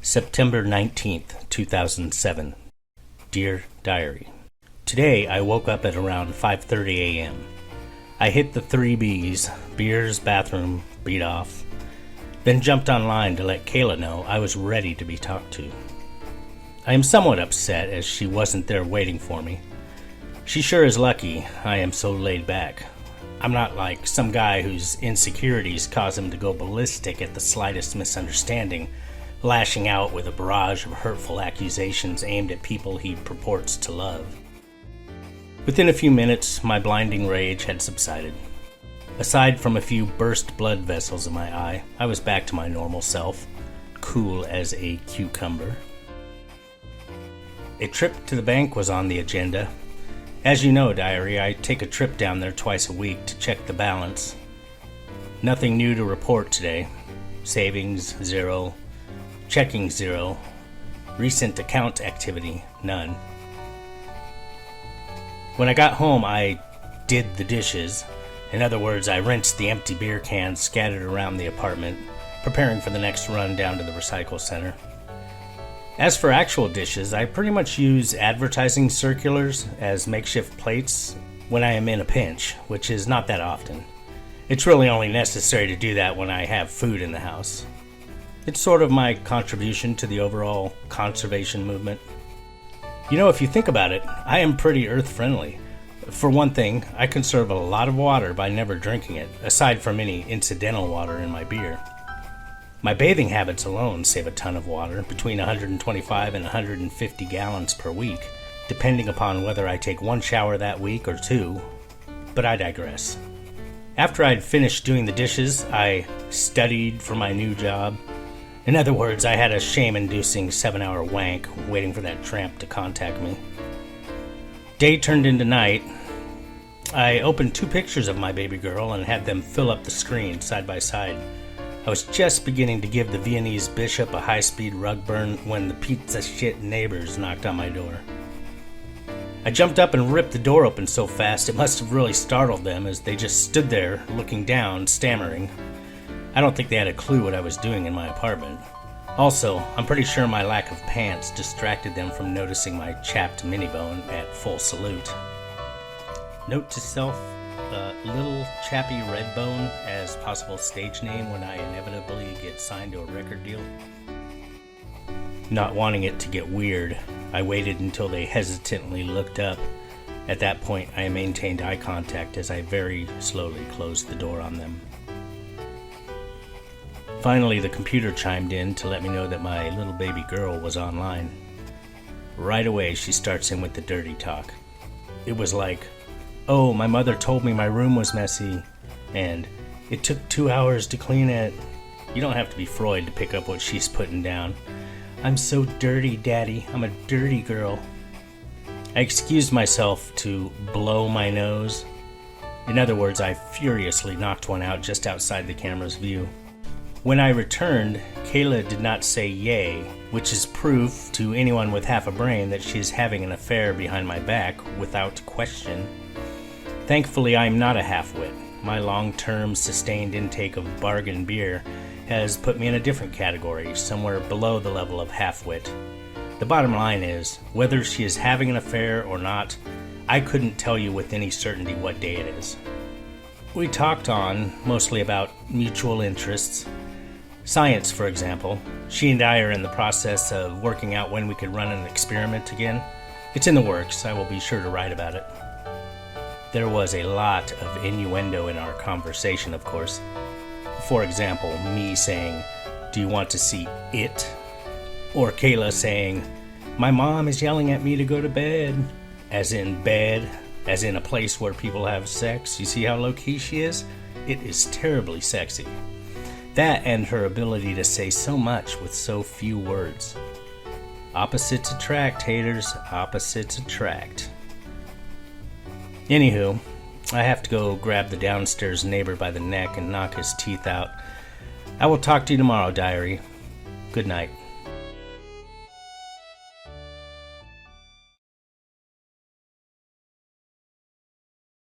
September 19th, 2007. Dear Diary. Today I woke up at around 5:30 a.m. I hit the 3Bs, beers, bathroom, beat off, then jumped online to let Kayla know I was ready to be talked to. I am somewhat upset as she wasn't there waiting for me. She sure is lucky I am so laid back. I'm not like some guy whose insecurities cause him to go ballistic at the slightest misunderstanding, lashing out with a barrage of hurtful accusations aimed at people he purports to love. Within a few minutes, my blinding rage had subsided. Aside from a few burst blood vessels in my eye, I was back to my normal self, cool as a cucumber. A trip to the bank was on the agenda. As you know, Diary, I take a trip down there twice a week to check the balance. Nothing new to report today. Savings, 0. Checking, 0. Recent account activity, none. When I got home, I did the dishes. In other words, I rinsed the empty beer cans scattered around the apartment, preparing for the next run down to the recycle center. As for actual dishes, I pretty much use advertising circulars as makeshift plates when I am in a pinch, which is not that often. It's really only necessary to do that when I have food in the house. It's sort of my contribution to the overall conservation movement. You know, if you think about it, I am pretty earth-friendly. For one thing, I conserve a lot of water by never drinking it, aside from any incidental water in my beer. My bathing habits alone save a ton of water, between 125 and 150 gallons per week, depending upon whether I take one shower that week or two, but I digress. After I'd finished doing the dishes, I studied for my new job. In other words, I had a shame-inducing 7-hour wank waiting for that tramp to contact me. Day turned into night. I opened 2 pictures of my baby girl and had them fill up the screen side by side. I was just beginning to give the Viennese bishop a high-speed rug burn when the pizza shit neighbors knocked on my door. I jumped up and ripped the door open so fast it must have really startled them as they just stood there looking down, stammering. I don't think they had a clue what I was doing in my apartment. Also, I'm pretty sure my lack of pants distracted them from noticing my chapped mini-bone at full salute. Note to self, Little Chappy Redbone as possible stage name when I inevitably get signed to a record deal. Not wanting it to get weird, I waited until they hesitantly looked up. At that point, I maintained eye contact as I very slowly closed the door on them. Finally, the computer chimed in to let me know that my little baby girl was online. Right away, she starts in with the dirty talk. It was like, "Oh, my mother told me my room was messy," and "It took 2 hours to clean it." You don't have to be Freud to pick up what she's putting down. "I'm so dirty, Daddy. I'm a dirty girl." I excused myself to blow my nose. In other words, I furiously knocked one out just outside the camera's view. When I returned, Kayla did not say yay, which is proof to anyone with half a brain that she is having an affair behind my back without question. Thankfully, I am not a half-wit. My long-term sustained intake of bargain beer has put me in a different category, somewhere below the level of half-wit. The bottom line is, whether she is having an affair or not, I couldn't tell you with any certainty what day it is. We talked on, mostly about mutual interests. Science, for example. She and I are in the process of working out when we could run an experiment again. It's in the works. I will be sure to write about it. There was a lot of innuendo in our conversation, of course. For example, me saying, "Do you want to see it?" Or Kayla saying, "My mom is yelling at me to go to bed." As in bed, as in a place where people have sex. You see how low-key she is? It is terribly sexy. That and her ability to say so much with so few words. Opposites attract, haters. Opposites attract. Anywho, I have to go grab the downstairs neighbor by the neck and knock his teeth out. I will talk to you tomorrow, Diary. Good night.